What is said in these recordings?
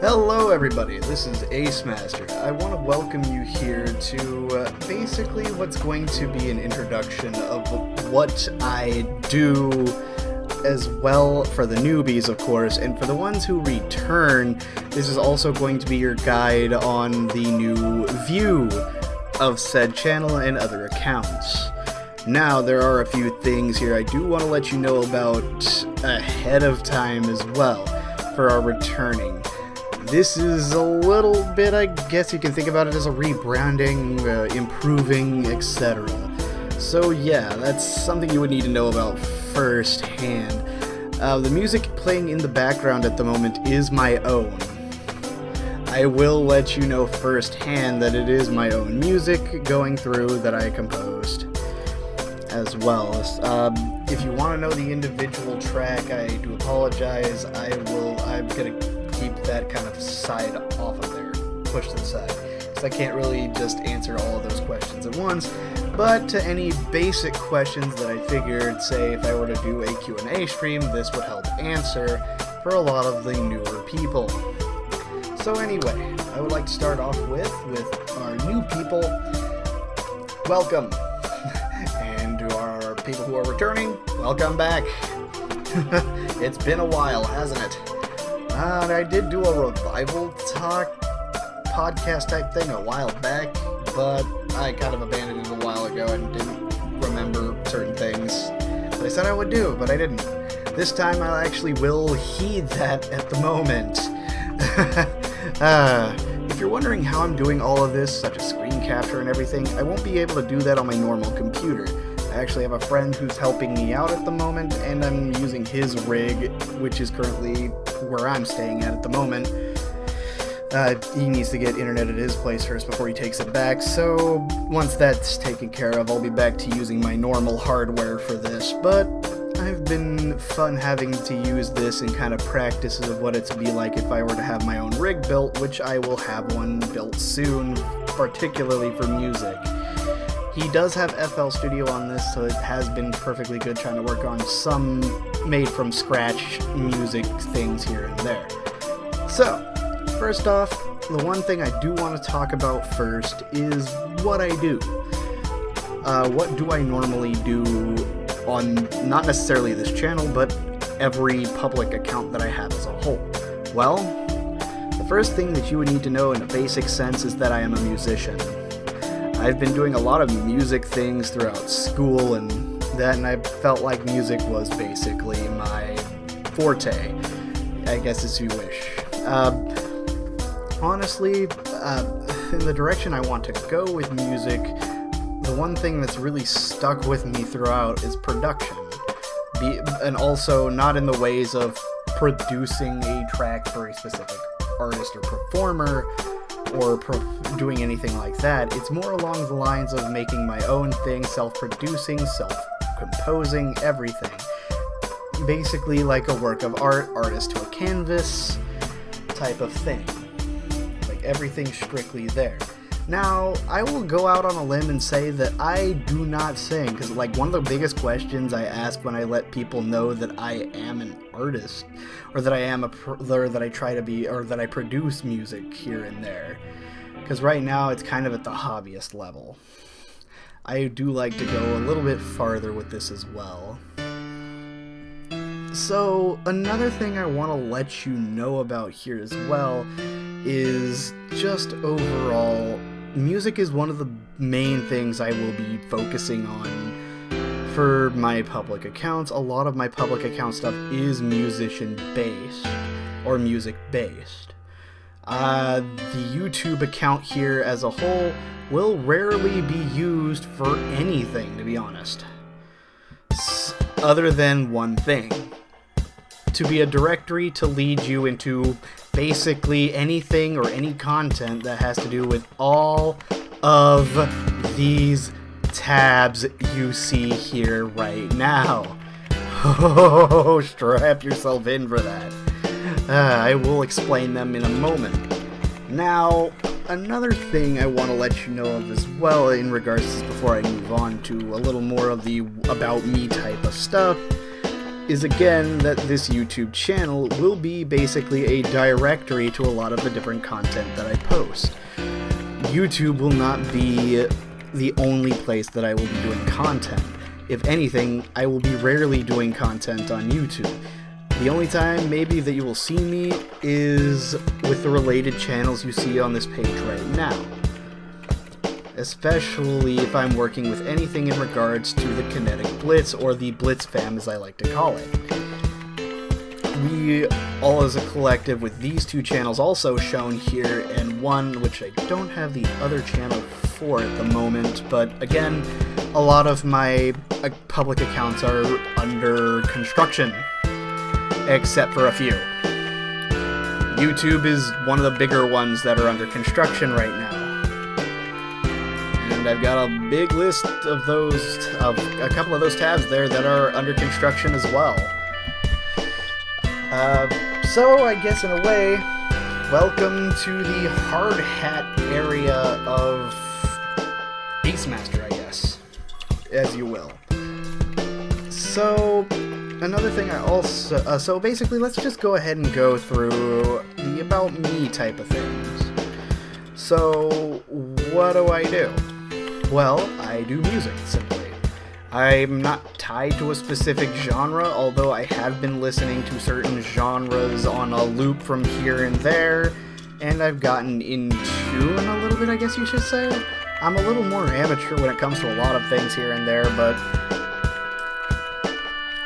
Hello everybody, this is Acemaster. I want to welcome you here to basically what's going to be an introduction of what I do, as well for the newbies of course, and for the ones who return, this is also going to be your guide on the new view of said channel and other accounts. Now, there are a few things here I do want to let you know about ahead of time as well for our returning. This is a little bit, I guess you can think about it as a rebranding, improving, etc. So yeah, that's something you would need to know about firsthand. The music playing in the background at the moment is my own. I will let you know firsthand that it is my own music going through that I composed as well. If you want to know the individual track, I do apologize. I'm gonna keep that kind of side off of there, push to the side, because I can't really just answer all of those questions at once. But to any basic questions that I figured, say if I were to do a Q&A stream, this would help answer for a lot of the newer people. So anyway, I would like to start off with our new people. Welcome. And to our people who are returning, welcome back. It's been a while, hasn't it? And I did do a revival talk podcast type thing a while back, but I kind of abandoned it a while ago and didn't remember certain things that I said I would do, but I didn't. This time I actually will heed that at the moment. If you're wondering how I'm doing all of this, such as screen capture and everything, I won't be able to do that on my normal computer. I actually have a friend who's helping me out at the moment, and I'm using his rig, which is currently where I'm staying at the moment. He needs to get internet at his place first before he takes it back, so once that's taken care of, I'll be back to using my normal hardware for this, but I've been fun having to use this and kind of practices of what it'd be like if I were to have my own rig built, which I will have one built soon, particularly for music. He does have FL Studio on this, so it has been perfectly good trying to work on some made-from-scratch music things here and there. So, first off, the one thing I do want to talk about first is what I do. What do I normally do on, not necessarily this channel, but every public account that I have as a whole? Well, the first thing that you would need to know in a basic sense is that I am a musician. I've been doing a lot of music things throughout school and that, and I felt like music was basically my forte, I guess as you wish. Honestly, in the direction I want to go with music, the one thing that's really stuck with me throughout is production. And also not in the ways of producing a track for a specific artist or performer, or doing anything like that. It's more along the lines of making my own thing, self-producing, self-composing, everything. Basically like a work of art, artist to a canvas type of thing. Like everything strictly there. Now, I will go out on a limb and say that I do not sing, because like one of the biggest questions I ask when I let people know that I am an artist, or that I am that I try to be, or that I produce music here and there, because right now it's kind of at the hobbyist level. I do like to go a little bit farther with this as well. So, another thing I want to let you know about here as well is just overall, music is one of the main things I will be focusing on for my public accounts. A lot of my public account stuff is musician-based, or music-based. The YouTube account here as a whole will rarely be used for anything, to be honest. Other than one thing. To be a directory to lead you into basically anything or any content that has to do with all of these tabs you see here right now. Oh, strap yourself in for that. I will explain them in a moment. Now, another thing I want to let you know of as well in regards to, before I move on to a little more of the about me type of stuff, is again that this YouTube channel will be basically a directory to a lot of the different content that I post. YouTube will not be the only place that I will be doing content. If anything, I will be rarely doing content on YouTube. The only time maybe that you will see me is with the related channels you see on this page right now. Especially if I'm working with anything in regards to the Kinetic Blitz, or the Blitz fam as I like to call it. We all as a collective with these two channels also shown here, and one which I don't have the other channel for at the moment, but again, a lot of my public accounts are under construction, except for a few. YouTube is one of the bigger ones that are under construction right now. And I've got a big list of those, of a couple of those tabs there that are under construction as well. So I guess in a way, welcome to the hard hat area of Acemaster, I guess, as you will. So another thing I also, so basically let's just go ahead and go through the about me type of things. So what do? Well, I do music, simply. I'm not tied to a specific genre, although I have been listening to certain genres on a loop from here and there, and I've gotten in tune a little bit, I guess you should say. I'm a little more amateur when it comes to a lot of things here and there, but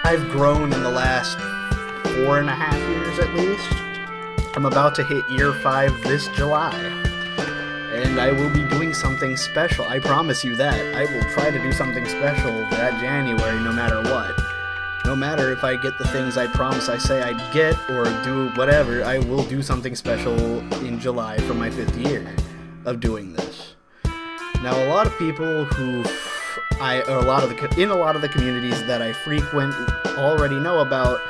I've grown in the last 4.5 years at least. I'm about to hit year 5 this July. And I will be doing something special. I promise you that. I will try to do something special that January, no matter what. No matter if I get the things I promise I say I'd get, or do whatever, I will do something special in July for my 5th year of doing this. Now, a lot of people who in a lot of the communities that I frequent already know about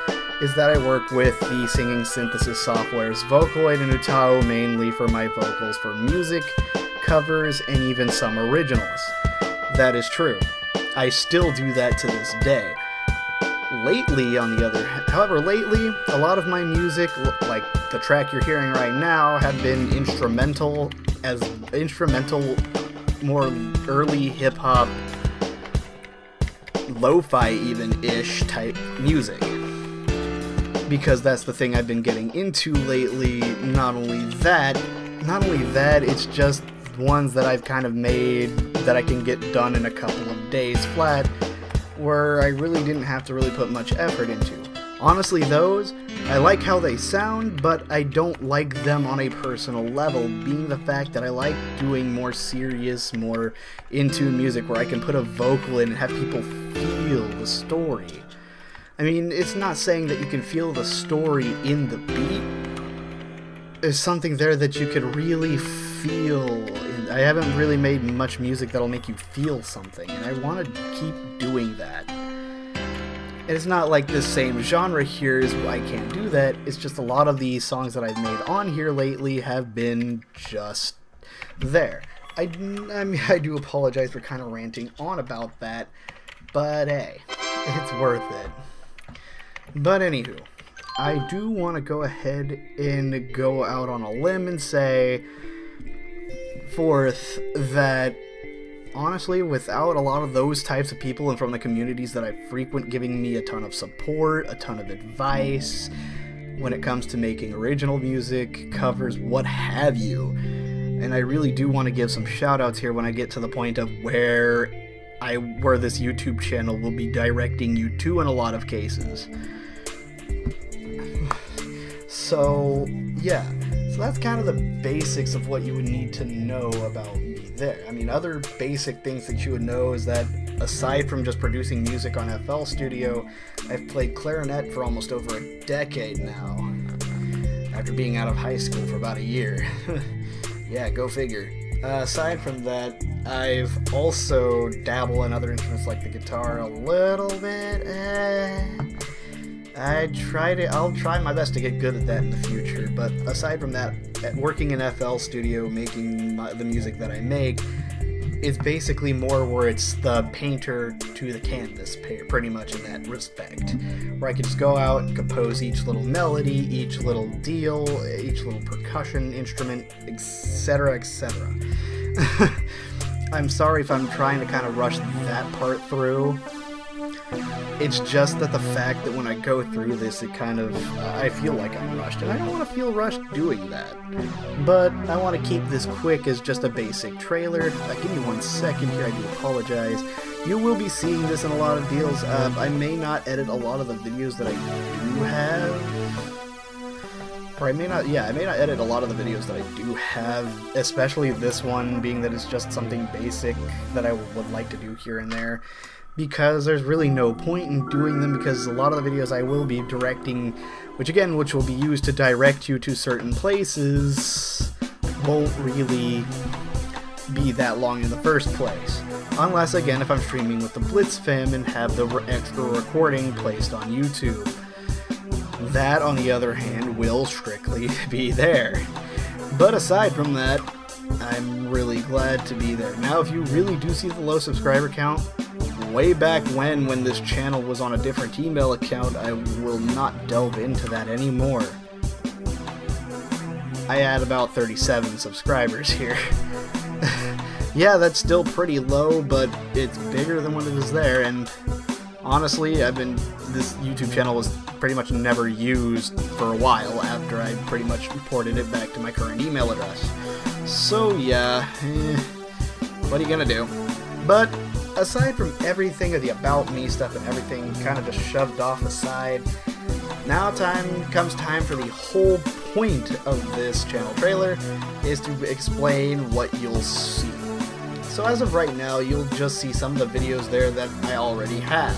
is that I work with the singing synthesis softwares Vocaloid and Utao mainly for my vocals for music, covers, and even some originals. That is true. I still do that to this day. Lately, lately, a lot of my music, like the track you're hearing right now, have been instrumental, more early hip-hop, lo-fi even-ish type music. Because that's the thing I've been getting into lately. Not only that, it's just ones that I've kind of made that I can get done in a couple of days flat, where I really didn't have to really put much effort into. Honestly, those, I like how they sound, but I don't like them on a personal level, being the fact that I like doing more serious, more in-tune music where I can put a vocal in and have people feel the story. I mean, it's not saying that you can feel the story in the beat. There's something there that you could really feel. I haven't really made much music that'll make you feel something, and I want to keep doing that. And it's not like the same genre here is I can't do that. It's just a lot of the songs that I've made on here lately have been just there. I mean, I do apologize for kind of ranting on about that, but hey, it's worth it. But anywho, I do want to go ahead and go out on a limb and say forth that honestly, without a lot of those types of people and from the communities that I frequent giving me a ton of support, a ton of advice when it comes to making original music, covers, what have you. And I really do want to give some shout outs here when I get to the point of where this YouTube channel will be directing you to in a lot of cases. So, yeah. So that's kind of the basics of what you would need to know about me there. I mean, other basic things that you would know is that aside from just producing music on FL Studio, I've played clarinet for almost over a decade now, after being out of high school for about a year. Yeah, go figure. Aside from that, I've also dabbled in other instruments like the guitar a little bit. I'll try my best to get good at that in the future, but aside from that, working in FL Studio, making the music that I make, It's basically more where it's the painter to the canvas, pretty much in that respect. Where I could just go out and compose each little melody, each little deal, each little percussion instrument, etc., etc. I'm sorry if I'm trying to kind of rush that part through. It's just that the fact that when I go through this, it kind of, I feel like I'm rushed, and I don't want to feel rushed doing that. But I want to keep this quick as just a basic trailer. Give me 1 second here, I do apologize. You will be seeing this in a lot of deals. I may not edit a lot of the videos that I do have. Or I may not edit a lot of the videos that I do have, especially this one, being that it's just something basic that I would like to do here and there. Because there's really no point in doing them, because a lot of the videos I will be directing, which will be used to direct you to certain places, won't really be that long in the first place. Unless, again, if I'm streaming with the Blitz Fam and have the extra recording placed on YouTube. That, on the other hand, will strictly be there. But aside from that, I'm really glad to be there. Now, if you really do see the low subscriber count, way back when this channel was on a different email account, I will not delve into that anymore. I had about 37 subscribers here. Yeah, that's still pretty low, but it's bigger than when it was there, and honestly, this YouTube channel was pretty much never used for a while after I pretty much ported it back to my current email address. So yeah, what are you gonna do? But aside from everything of the About Me stuff and everything kind of just shoved off aside, now comes time for the whole point of this channel trailer, is to explain what you'll see. So as of right now, you'll just see some of the videos there that I already have.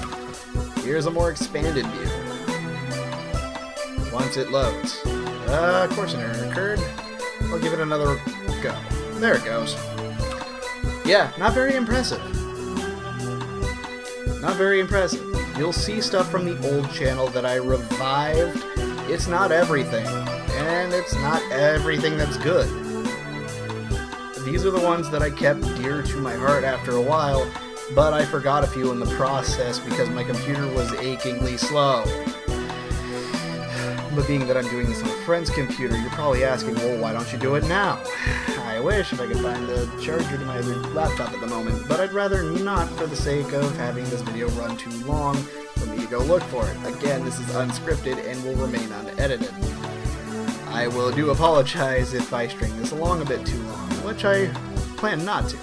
Here's a more expanded view. Once it loads. Of course an error occurred. I'll give it another go. There it goes. Yeah, not very impressive. Not very impressive. You'll see stuff from the old channel that I revived. It's not everything, and it's not everything that's good. These are the ones that I kept dear to my heart after a while, but I forgot a few in the process because my computer was achingly slow. But being that I'm doing this on a friend's computer, you're probably asking, well, why don't you do it now? I wish if I could find the charger to my laptop at the moment, but I'd rather not for the sake of having this video run too long for me to go look for it. Again, this is unscripted and will remain unedited. I do apologize if I string this along a bit too long, which I plan not to.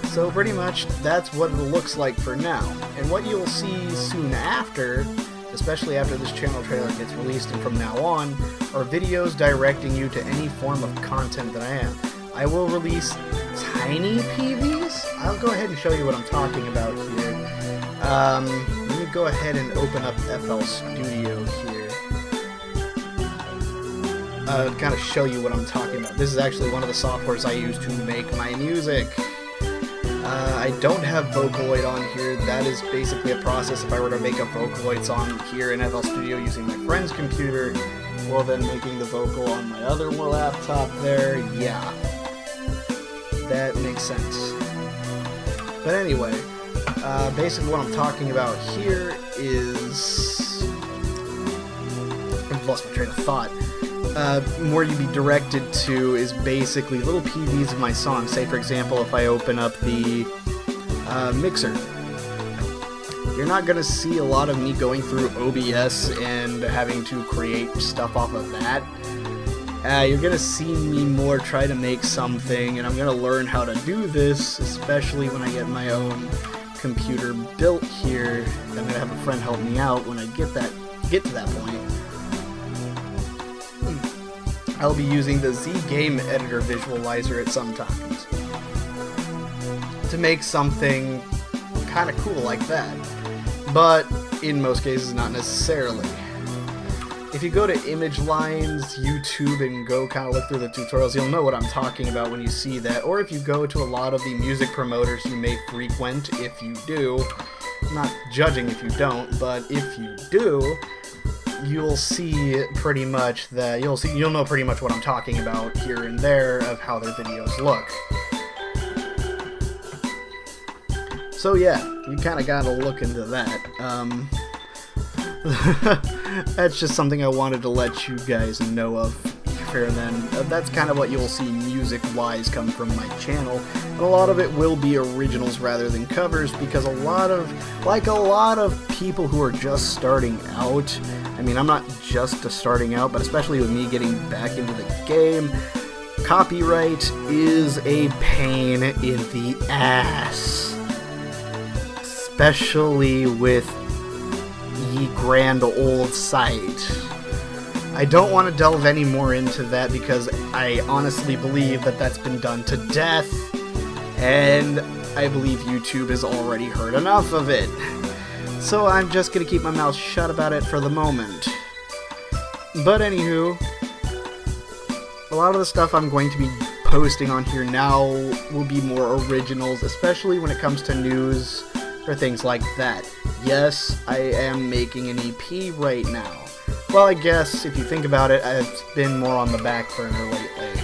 So pretty much, that's what it looks like for now. And what you'll see soon after, especially after this channel trailer gets released and from now on, are videos directing you to any form of content that I am. I will release tiny PVs. I'll go ahead and show you what I'm talking about here. Let me go ahead and open up FL Studio here. Kind of show you what I'm talking about. This is actually one of the softwares I use to make my music. I don't have Vocaloid on here. That is basically a process. If I were to make a Vocaloid song here in FL Studio using my friend's computer, well then making the vocal on my other laptop there, yeah. That makes sense. But anyway, basically what I'm talking about here is... I've lost my train of thought. Where you'd be directed to is basically little PVs of my songs. Say, for example, if I open up the mixer, you're not going to see a lot of me going through OBS and having to create stuff off of that. You're going to see me more try to make something, and I'm going to learn how to do this, especially when I get my own computer built here. I'm going to have a friend help me out when I get to that point. I'll be using the Z Game Editor Visualizer at some times to make something kind of cool like that, but in most cases not necessarily. If you go to Image Lines, YouTube, and go kind of look through the tutorials, you'll know what I'm talking about when you see that, or if you go to a lot of the music promoters you may frequent, if you do, I'm not judging if you don't, but if you do, you'll see pretty much that you'll know pretty much what I'm talking about here and there of how their videos look. So yeah, you kind of gotta look into that. That's just something I wanted to let you guys know of. Fair then, that's kind of what you'll see music-wise come from my channel, and a lot of it will be originals rather than covers, because a lot of people who are just starting out, I mean, I'm not just starting out, but especially with me getting back into the game, copyright is a pain in the ass, especially with ye grand old site. I don't want to delve any more into that because I honestly believe that that's been done to death, and I believe YouTube has already heard enough of it. So I'm just going to keep my mouth shut about it for the moment. But anywho, a lot of the stuff I'm going to be posting on here now will be more originals, especially when it comes to news or things like that. Yes, I am making an EP right now. Well, I guess, if you think about it, I've been more on the back burner lately,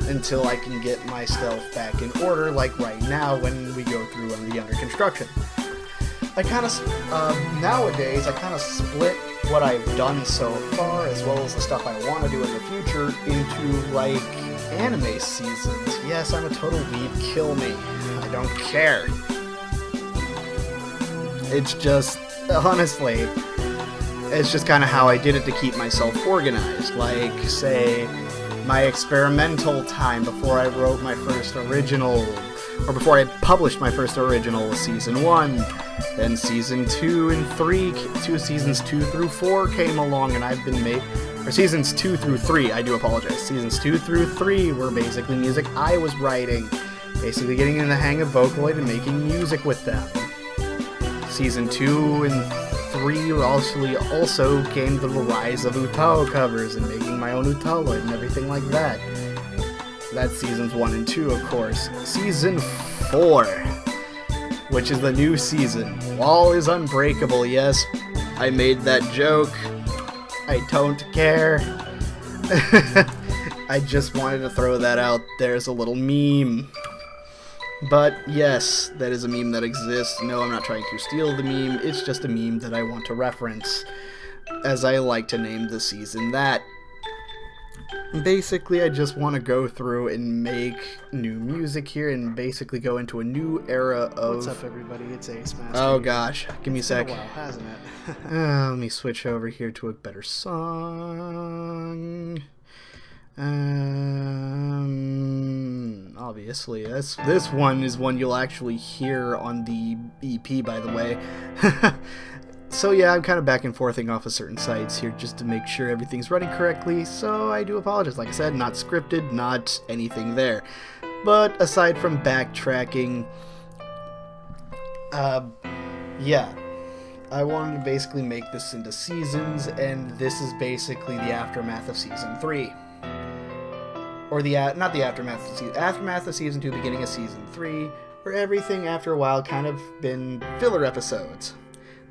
until I can get myself back in order, like right now when we go through the under construction. I kind of, nowadays, I kind of split what I've done so far, as well as the stuff I want to do in the future, into, like, anime seasons. Yes, I'm a total weeb, kill me. I don't care. It's just, honestly, it's just kind of how I did it to keep myself organized. Like, say, my experimental time before I wrote my first original, or before I published my first original was Season 1. Then Season 2 and 3, Seasons 2 through 4 came along, and I've been or Seasons 2 through 3, I do apologize. Seasons 2 through 3 were basically music I was writing. Basically getting in the hang of Vocaloid and making music with them. Season 2 and 3 also came the rise of Utao covers and making my own Utaloid and everything like that. That's Seasons 1 and 2, of course. Season 4, which is the new season. Wall is unbreakable, yes, I made that joke. I don't care. I just wanted to throw that out there as a little meme. But yes, that is a meme that exists. No, I'm not trying to steal the meme, it's just a meme that I want to reference, as I like to name the season that. Basically, I just want to go through and make new music here, and basically go into a new era of... What's up, everybody? It's Acemaster. Oh gosh, give me a sec. It's been a while, hasn't it? Let me switch over here to a better song. Obviously, this one is one you'll actually hear on the EP, by the way. So yeah, I'm kind of back and forthing off of certain sites here just to make sure everything's running correctly, so I do apologize. Like I said, not scripted, not anything there. But aside from backtracking, yeah, I wanted to basically make this into seasons, and this is basically the aftermath of Season 3. Or not the aftermath of Season 2, beginning of Season 3, where everything after a while kind of been filler episodes.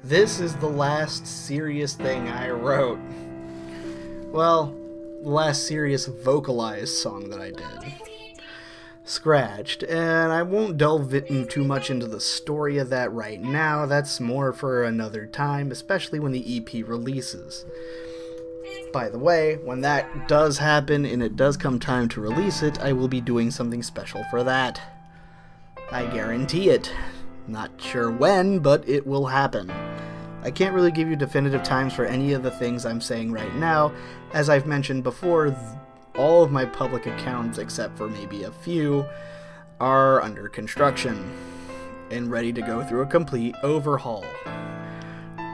This is the last serious thing I wrote. Well, the last serious vocalized song that I did. Scratched, and I won't delve too much into the story of that right now. That's more for another time, especially when the EP releases. By the way, when that does happen and it does come time to release it, I will be doing something special for that. I guarantee it. Not sure when, but it will happen. I can't really give you definitive times for any of the things I'm saying right now. As I've mentioned before, all of my public accounts, except for maybe a few, are under construction and ready to go through a complete overhaul.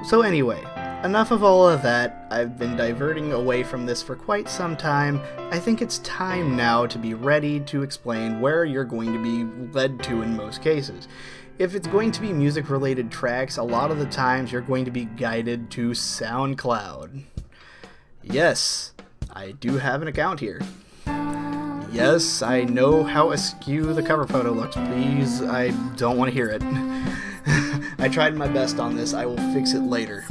So anyway, enough of all of that. I've been diverting away from this for quite some time. I think it's time now to be ready to explain where you're going to be led to in most cases. If it's going to be music-related tracks, a lot of the times you're going to be guided to SoundCloud. Yes, I do have an account here. Yes, I know how askew the cover photo looks. Please, I don't want to hear it. I tried my best on this. I will fix it later.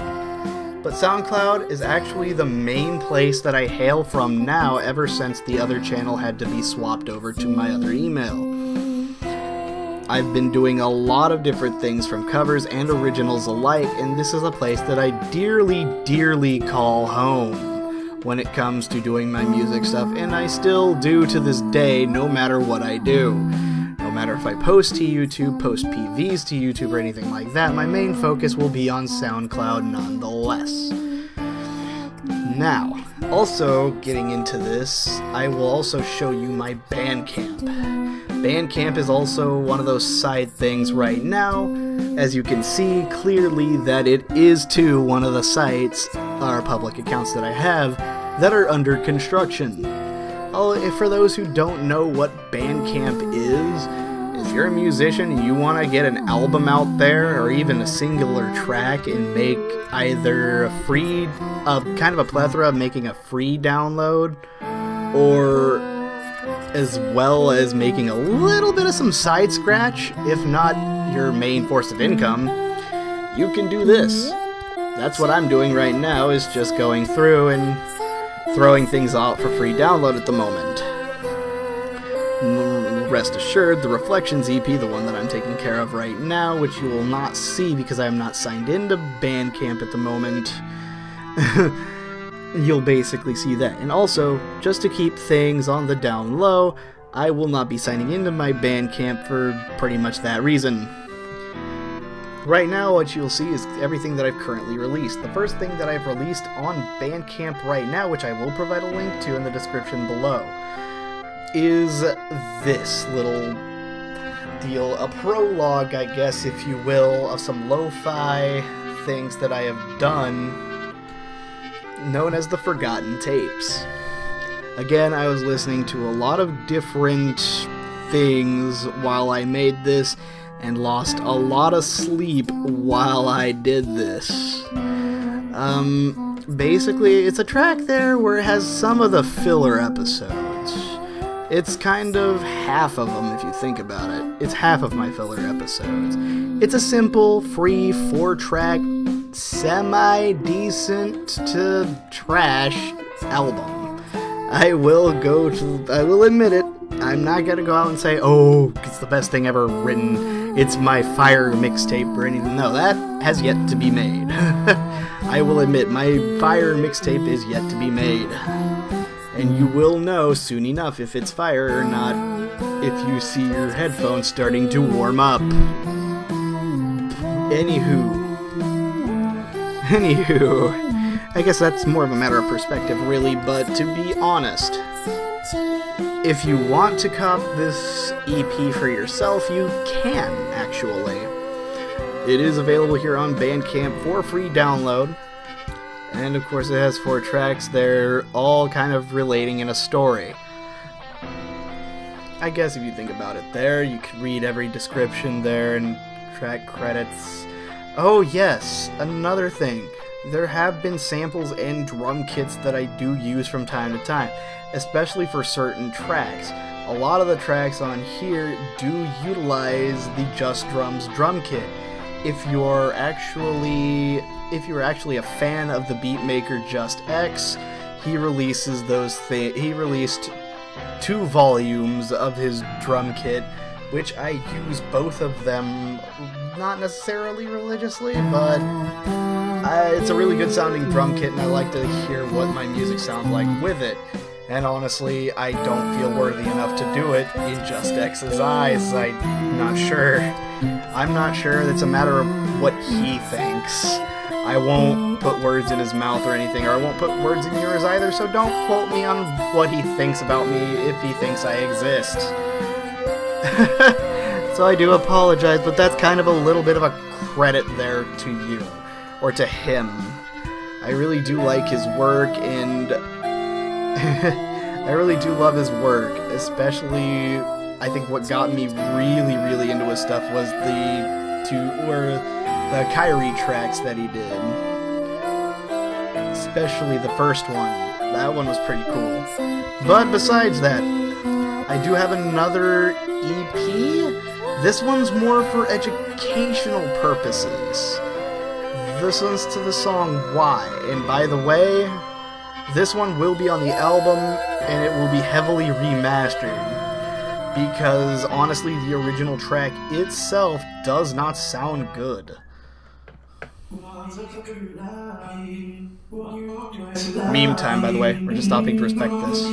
But SoundCloud is actually the main place that I hail from now, ever since the other channel had to be swapped over to my other email. I've been doing a lot of different things from covers and originals alike, and this is a place that I dearly, dearly call home when it comes to doing my music stuff, and I still do to this day, no matter what I do. No matter if I post to YouTube, post PVs to YouTube, or anything like that, my main focus will be on SoundCloud nonetheless. Now, also getting into this, I will also show you my Bandcamp. Bandcamp is also one of those side things right now. As you can see clearly that it is too one of the sites, or public accounts that I have, that are under construction. For those who don't know what Bandcamp is, if you're a musician and you want to get an album out there, or even a singular track, and make either a free, kind of a plethora of making a free download, or as well as making a little bit of some side scratch, if not your main force of income, you can do this. That's what I'm doing right now, is just going through and throwing things out for free download at the moment. Rest assured, the Reflections EP, the one that I'm taking care of right now, which you will not see because I am not signed into Bandcamp at the moment, you'll basically see that. And also, just to keep things on the down low, I will not be signing into my Bandcamp for pretty much that reason. Right now, what you'll see is everything that I've currently released. The first thing that I've released on Bandcamp right now, which I will provide a link to in the description below, is this little deal, a prologue, I guess, if you will, of some lo-fi things that I have done, known as the Forgotten Tapes. Again, I was listening to a lot of different things while I made this, and lost a lot of sleep while I did this. Basically, it's a track there where it has some of the filler episodes. It's kind of half of them, if you think about it. It's half of my filler episodes. It's a simple, free, 4-track, semi-decent to trash album. I will admit it, I'm not gonna go out and say, oh, it's the best thing ever written, it's my fire mixtape or anything. No, that has yet to be made. I will admit, my fire mixtape is yet to be made. And you will know soon enough if it's fire or not if you see your headphones starting to warm up. Anywho, I guess that's more of a matter of perspective, really, but to be honest, if you want to cop this EP for yourself, you can, actually. It is available here on Bandcamp for free download. And of course it has 4 tracks, they're all kind of relating in a story. I guess if you think about it there, you could read every description there and track credits. Oh yes, another thing. There have been samples and drum kits that I do use from time to time, especially for certain tracks. A lot of the tracks on here do utilize the Just Drums drum kit. If you're actually a fan of the beatmaker Just X, he released 2 volumes of his drum kit, which I use both of them, not necessarily religiously, but it's a really good sounding drum kit, and I like to hear what my music sounds like with it. And honestly, I don't feel worthy enough to do it in Just X's eyes. I'm not sure. It's a matter of what he thinks. I won't put words in his mouth or anything, or I won't put words in yours either, so don't quote me on what he thinks about me if he thinks I exist. So I do apologize, but that's kind of a little bit of a credit there to you, or to him. I really do like his work, and I really do love his work, especially I think what got me really, really into his stuff was the Kyrie tracks that he did. Especially the first one. That one was pretty cool. But besides that, I do have another EP. This one's more for educational purposes. This one's to the song Why. And by the way, this one will be on the album, and it will be heavily remastered. because honestly the original track itself does not sound good. Meme time, by the way. We're just stopping to respect this.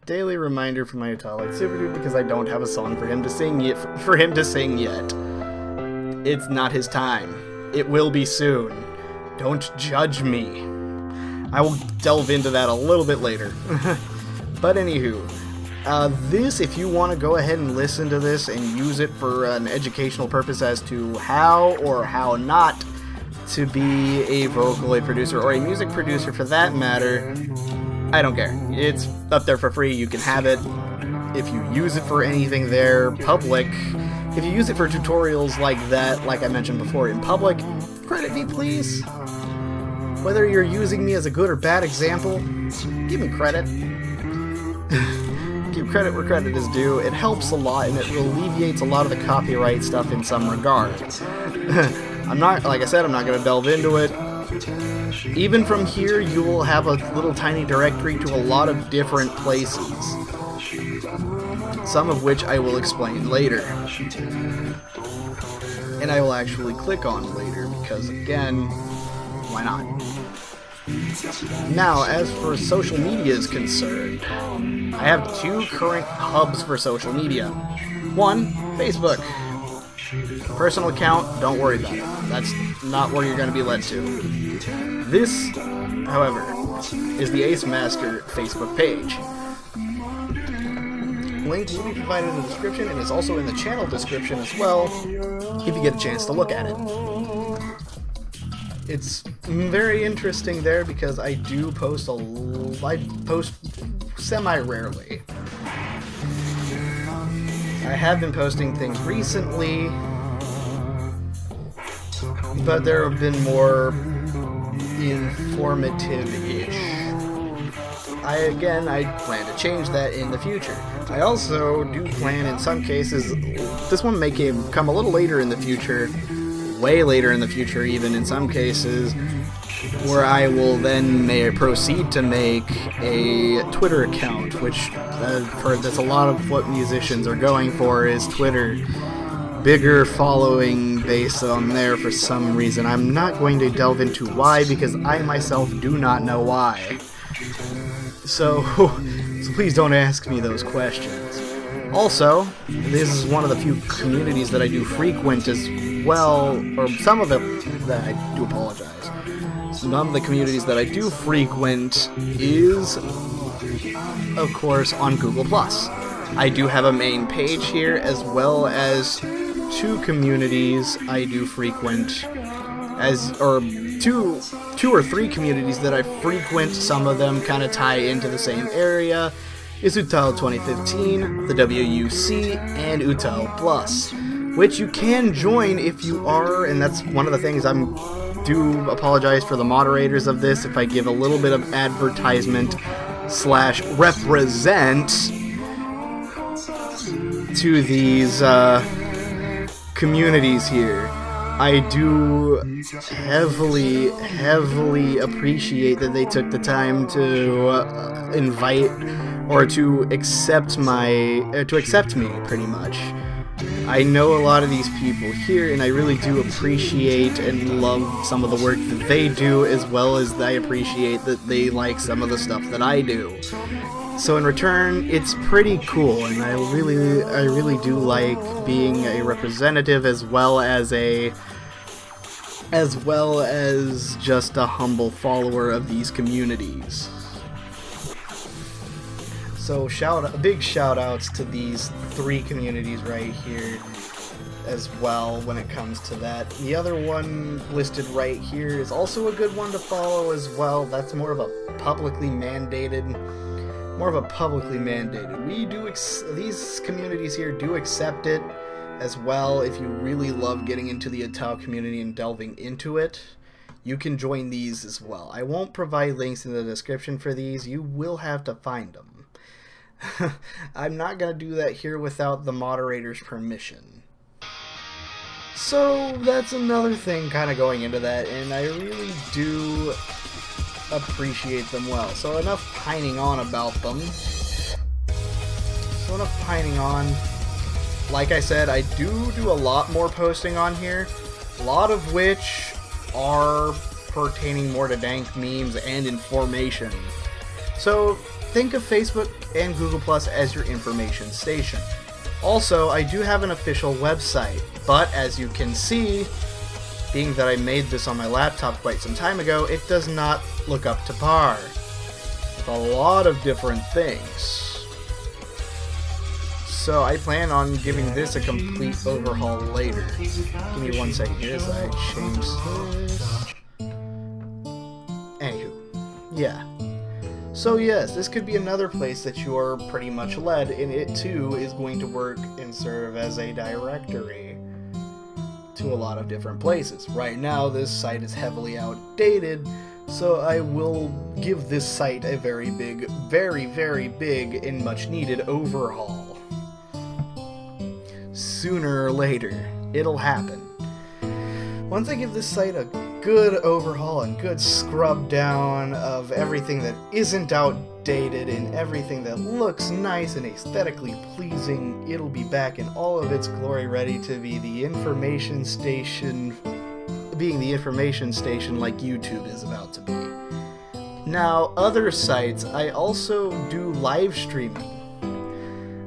Daily reminder for my Utah Super Dude because I don't have a song for him to sing yet. It's not his time. It will be soon. Don't judge me. I will delve into that a little bit later. But anywho, this, if you want to go ahead and listen to this and use it for an educational purpose as to how or how not to be a vocal producer or a music producer for that matter, I don't care. It's up there for free. You can have it. If you use it for anything there, public, if you use it for tutorials like that, like I mentioned before, in public, credit me, please. Whether you're using me as a good or bad example, give me credit. Give credit where credit is due. It helps a lot, and it alleviates a lot of the copyright stuff in some regards. I'm not going to delve into it. Even from here, you will have a little tiny directory to a lot of different places, some of which I will explain later. And I will actually click on later, because again, why not? Now, as for social media is concerned, I have two current hubs for social media. One, Facebook. Personal account, don't worry about it. That's not where you're going to be led to. This, however, is the Acemaster Facebook page. Link will be provided in the description, and is also in the channel description as well, if you get a chance to look at it. It's very interesting there because I do post semi-rarely. I have been posting things recently, but there have been more informative-ish. I plan to change that in the future. I also do plan in some cases, this one may come a little later in the future, way later in the future even in some cases, where I will then proceed to make a Twitter account, which I've heard that's a lot of what musicians are going for is Twitter. Bigger following base on there for some reason. I'm not going to delve into why because I myself do not know why. So please don't ask me those questions. Also, this is one of the few communities that I do frequent as well, or some of them that I do apologize. Some of the communities that I do frequent is, of course, on Google+. I do have a main page here as well as two communities I do frequent, two or three communities that I frequent. Some of them kind of tie into the same area. Is Utal 2015, the WUC, and Utal Plus, which you can join if you are, and that's one of the things I do apologize for the moderators of this if I give a little bit of advertisement / represent to these communities here. I do heavily appreciate that they took the time to invite or to accept me, pretty much. I know a lot of these people here, and I really do appreciate and love some of the work that they do, as well as I appreciate that they like some of the stuff that I do. So in return, it's pretty cool, and I really do like being a representative as well as just a humble follower of these communities. So big shout outs to these three communities right here as well when it comes to that. The other one listed right here is also a good one to follow as well. That's more of a publicly mandated. These communities here do accept it as well. If you really love getting into the Utah community and delving into it, you can join these as well. I won't provide links in the description for these. You will have to find them. I'm not going to do that here without the moderator's permission. So that's another thing kind of going into that, and I really do appreciate them well. So enough pining on about them. So enough pining on. Like I said, I do a lot more posting on here, a lot of which are pertaining more to dank memes and information. So think of Facebook and Google Plus as your information station. Also, I do have an official website, but as you can see, being that I made this on my laptop quite some time ago, it does not look up to par with a lot of different things. So I plan on giving this a complete overhaul later. Give me 1 second here as I change this. Anywho, yeah. So yes, this could be another place that you are pretty much led, and it too is going to work and serve as a directory to a lot of different places. Right now, this site is heavily outdated, so I will give this site a very big, very, very big and much needed overhaul. Sooner or later, it'll happen. Once I give this site a good overhaul and good scrub down of everything that isn't outdated and everything that looks nice and aesthetically pleasing, it'll be back in all of its glory, ready to be the information station, being the information station like YouTube is about to be. Now, other sites, I also do live streaming.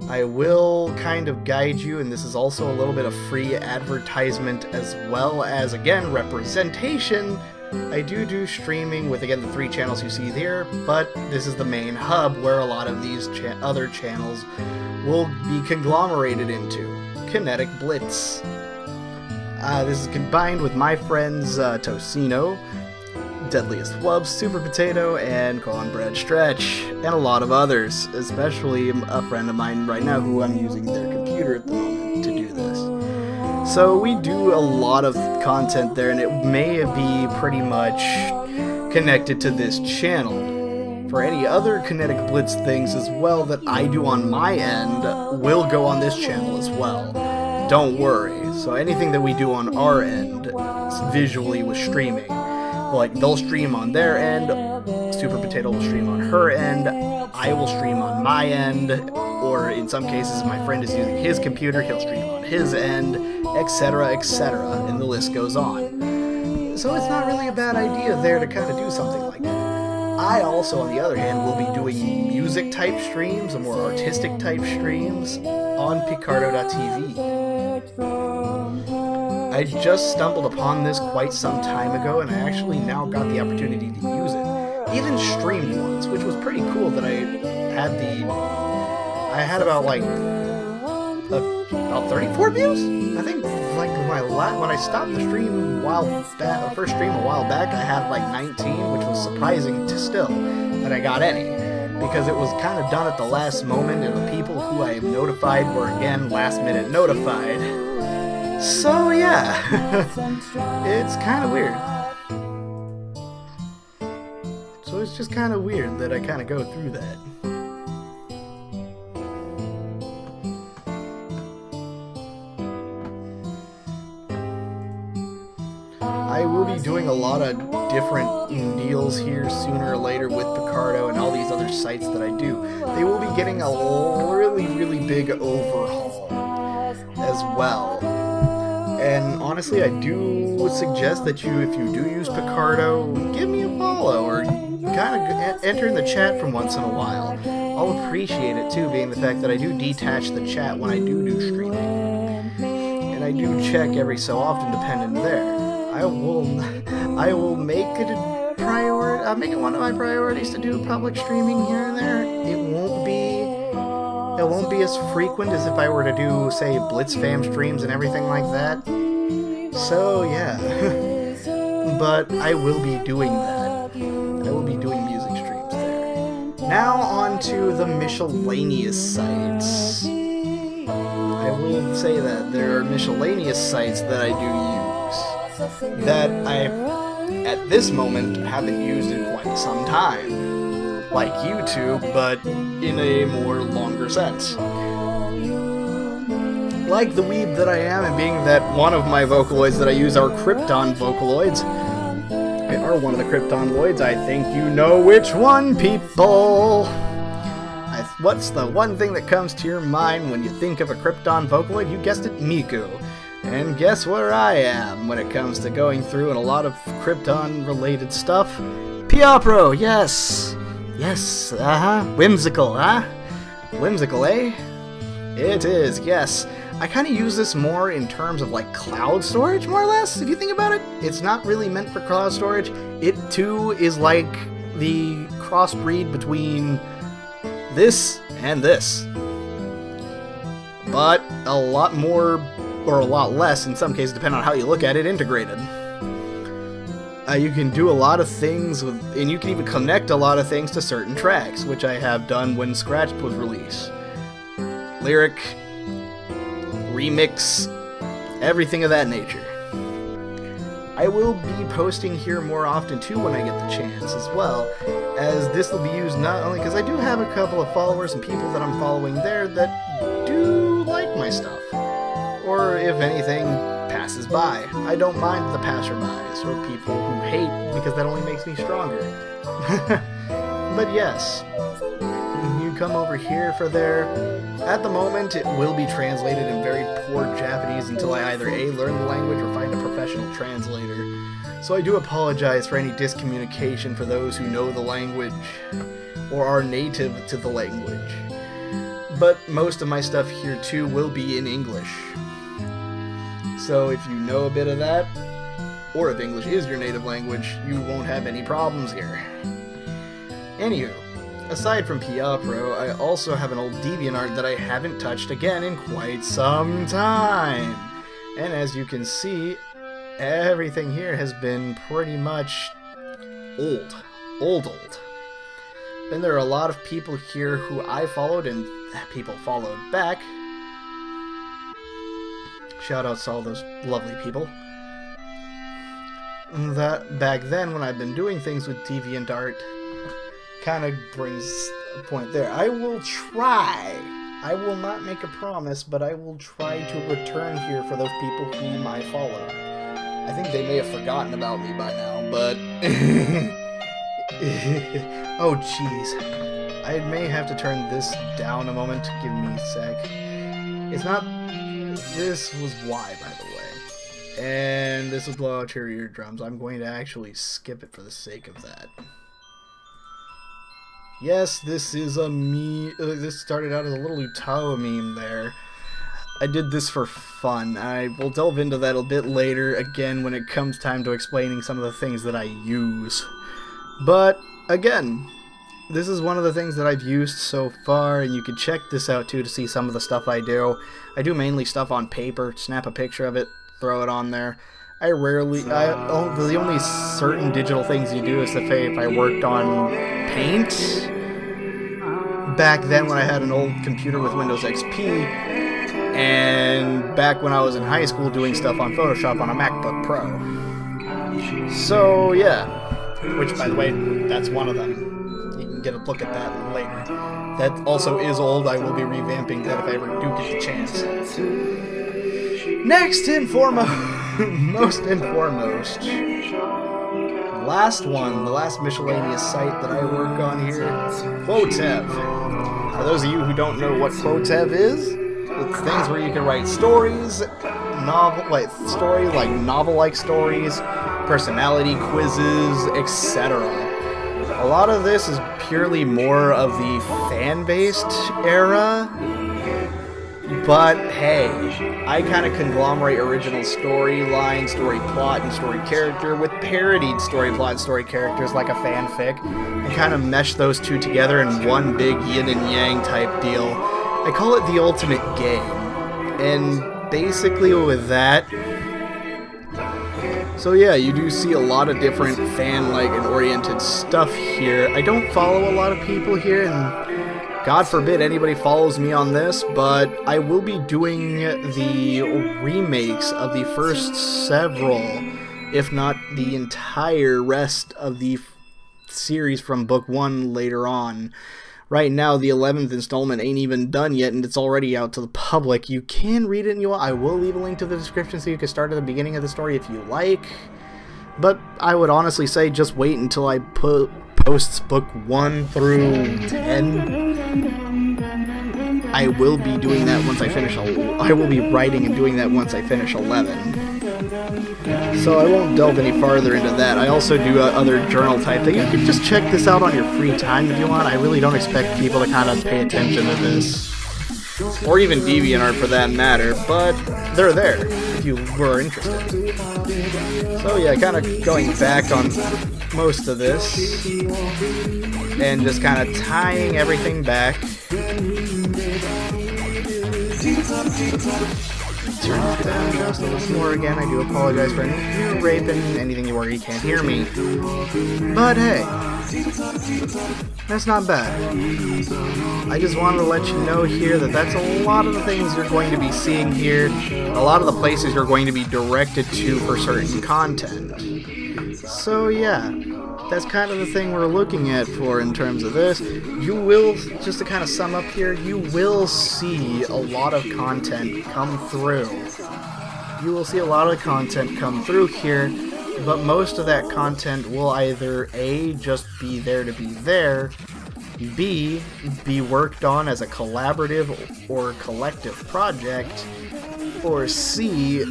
I will kind of guide you, and this is also a little bit of free advertisement as well as, again, representation. I do streaming with, again, the 3 channels you see there, but this is the main hub where a lot of these other channels will be conglomerated into. Kinetic Blitz. This is combined with my friends Tocino, Deadliest Wubs, Super Potato, and Cornbread Stretch, and a lot of others, especially a friend of mine right now who I'm using their computer at the moment to do this. So we do a lot of content there, and it may be pretty much connected to this channel. For any other Kinetic Blitz things as well that I do on my end will go on this channel as well. Don't worry. So anything that we do on our end visually with streaming, like they'll stream on their end, Super Potato will stream on her end, I will stream on my end, or in some cases my friend is using his computer, he'll stream on his end, etc, and the list goes on. So it's not really a bad idea there to kind of do something like that. I also, on the other hand, will be doing music type streams, or more artistic type streams, on Picardo.tv. I just stumbled upon this quite some time ago, and I actually now got the opportunity to use it. Even streamed once, which was pretty cool that I had about 34 views? I think like when I stopped the stream first stream a while back, I had like 19, which was surprising to still that I got any, because it was kind of done at the last moment, and the people who I notified were again last minute notified. So yeah, it's kind of weird. So it's just kind of weird that I kind of go through that. I will be doing a lot of different deals here sooner or later with Picardo and all these other sites that I do. They will be getting a really, really big overhaul as well. And honestly, I do suggest that if you do use Picardo, give me a follow or kind of enter in the chat from once in a while. I'll appreciate it too, being the fact that I do detach the chat when I do streaming. And I do check every so often dependent there. I will make it a priority. I'll make it one of my priorities to do public streaming here and there. It won't be as frequent as if I were to do, say, Blitz fam streams and everything like that. So yeah, but I will be doing that. I will be doing music streams there. Now on to the miscellaneous sites. I will say that there are miscellaneous sites that I do use that I, at this moment, haven't used in quite some time. Like YouTube, but in a more longer sense. like the weeb that I am, and being that one of my Vocaloids that I use are Krypton Vocaloids, they are one of the Kryptonoids. I think you know which one, people. What's the one thing that comes to your mind when you think of a Krypton Vocaloid? You guessed it, Miku. And guess where I am when it comes to going through and a lot of Krypton-related stuff? Piapro, yes! Yes, whimsical, Whimsical, eh? It is, yes. I kind of use this more in terms of like cloud storage, more or less, if you think about it. It's not really meant for cloud storage. It, too, is like the crossbreed between this and this. But a lot more, or a lot less, in some cases, depending on how you look at it, integrated. You can do a lot of things, and you can even connect a lot of things to certain tracks, which I have done when Scratched was released. Lyric, remix, everything of that nature. I will be posting here more often too when I get the chance as well, as this will be used not only because I do have a couple of followers and people that I'm following there that do like my stuff, or if anything passes by. I don't mind the passerbys or people who hate, because that only makes me stronger. But yes, you come over here for there. At the moment, it will be translated in very poor Japanese until I either A, learn the language or find a professional translator. So I do apologize for any discommunication for those who know the language or are native to the language. But most of my stuff here too will be in English. So if you know a bit of that, or if English is your native language, you won't have any problems here. Anywho, aside from Piapro, I also have an old DeviantArt that I haven't touched again in quite some time. And as you can see, everything here has been pretty much old. And there are a lot of people here who I followed and people followed back. Shoutouts to all those lovely people. That back then, when I've been doing things with DeviantArt, kind of brings a point there. I will try. I will not make a promise, but I will try to return here for those people whom I follow. I think they may have forgotten about me by now, but... Oh, jeez. I may have to turn this down a moment. Give me a sec. It's not... This was Y, by the way. And this will blow out your eardrums. I'm going to actually skip it for the sake of that. Yes, this is a meme. This started out as a little Utawa meme there. I did this for fun. I will delve into that a bit later, again, when it comes time to explaining some of the things that I use. But, again, this is one of the things that I've used so far, and you can check this out too to see some of the stuff I do. I do mainly stuff on paper, snap a picture of it, throw it on there. The only certain digital things you do is if I worked on Paint. Back then when I had an old computer with Windows XP, and back when I was in high school doing stuff on Photoshop on a MacBook Pro. So yeah, which by the way, that's one of them. You can get a look at that later. That also is old. I will be revamping that if I ever do get the chance. Next and foremost, most and foremost, the last miscellaneous site that I work on here, Quotev. For those of you who don't know what Quotev is, it's things where you can write stories, novel-like stories, personality quizzes, etc. A lot of this is purely more of the fan-based era, but hey, I kind of conglomerate original storyline, story plot, and story character with parodied story plot and story characters like a fanfic, and kind of mesh those two together in one big yin and yang type deal. I call it the ultimate game, and basically with that, so yeah, you do see a lot of different fan-like and oriented stuff here. I don't follow a lot of people here, and God forbid anybody follows me on this, but I will be doing the remakes of the first several, if not the entire rest of the series from Book 1 later on. right now the 11th installment ain't even done yet, and it's already out to the public. You can read it, and I will leave a link to the description so you can start at the beginning of the story if you like. But I would honestly say just wait until I posts book 1 through 10. I will be doing that once I finish. I will be writing and doing that once I finish 11. So I won't delve any farther into that. I also do other journal type thing. You can just check this out on your free time if you want. I really don't expect people to kind of pay attention to this, or even DeviantArt for that matter, but they're there if you were interested. So yeah, kind of going back on most of this, and just kind of tying everything back. Turn this down just a little more again. I do apologize for any ear rape and anything you already can't hear me. But hey, that's not bad. I just wanted to let you know here that that's a lot of the things you're going to be seeing here. A lot of the places you're going to be directed to for certain content. So yeah, that's kind of the thing we're looking at for in terms of this. You will, just to kind of sum up here, you will see a lot of content come through. You will see a lot of content come through here, but most of that content will either A, just be there to be there, B, be worked on as a collaborative or collective project, or C,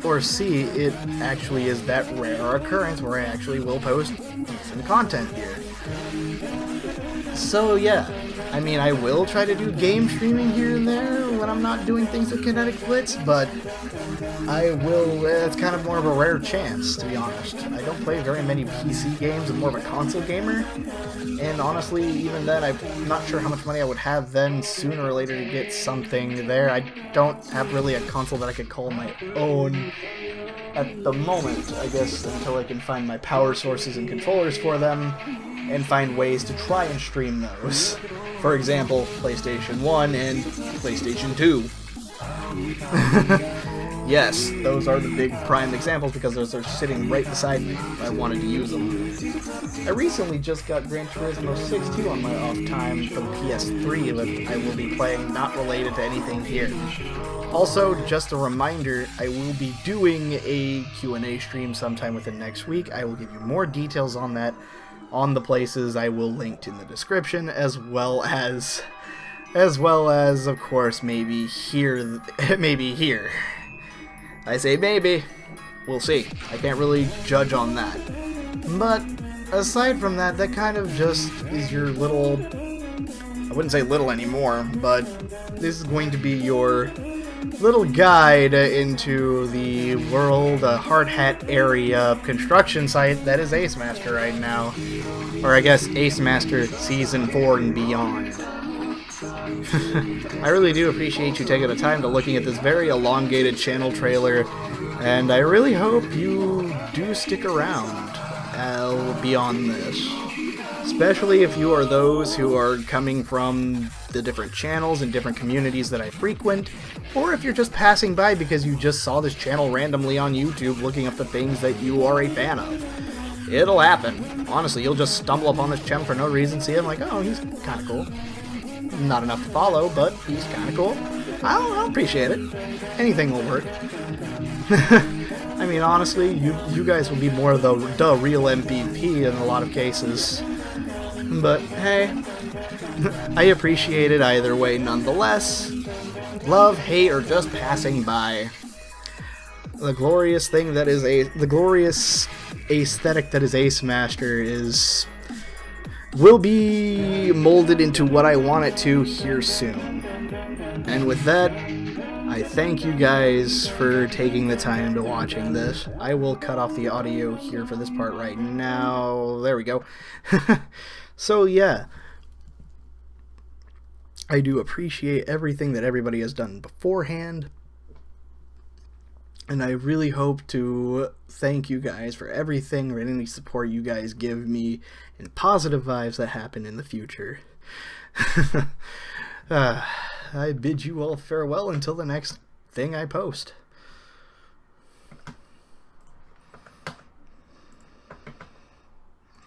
it actually is that rare occurrence where I actually will post decent content here. So yeah, I mean, I will try to do game streaming here and there when I'm not doing things with Kinetic Blitz, but it's kind of more of a rare chance, to be honest. I don't play very many PC games, I'm more of a console gamer, and honestly, even then, I'm not sure how much money I would have then sooner or later to get something there. I don't have really a console that I could call my own at the moment, I guess, until I can find my power sources and controllers for them, and find ways to try and stream those. For example, PlayStation 1 and PlayStation 2. Yes, those are the big prime examples because those are sitting right beside me if I wanted to use them. I recently just got Gran Turismo 6 2 on my off time for the PS3 that I will be playing, not related to anything here. Also, just a reminder, I will be doing a Q&A stream sometime within next week. I will give you more details on that on the places I will link in the description, as well as of course, maybe here. I say maybe. We'll see. I can't really judge on that. But aside from that, that kind of just is your little, I wouldn't say little anymore, but this is going to be your little guide into the world, hard hat area construction site that is Acemaster right now. Or I guess Acemaster Season 4 and beyond. I really do appreciate you taking the time to looking at this very elongated channel trailer, and I really hope you do stick around beyond this. Especially if you are those who are coming from the different channels and different communities that I frequent, or if you're just passing by because you just saw this channel randomly on YouTube looking up the things that you are a fan of. It'll happen. Honestly, you'll just stumble upon this channel for no reason, see him like, oh, he's kind of cool. Not enough to follow, but he's kind of cool. I'll appreciate it. Anything will work. I mean, honestly, you guys will be more of the real MVP in a lot of cases. But, hey, I appreciate it either way nonetheless. Love, hate, or just passing by. The glorious thing that is the glorious aesthetic that is Acemaster will be molded into what I want it to here soon. And with that, I thank you guys for taking the time to watching this. I will cut off the audio here for this part right now. There we go. So yeah, I do appreciate everything that everybody has done beforehand. And I really hope to thank you guys for everything, or any support you guys give me, and positive vibes that happen in the future. I bid you all farewell until the next thing I post.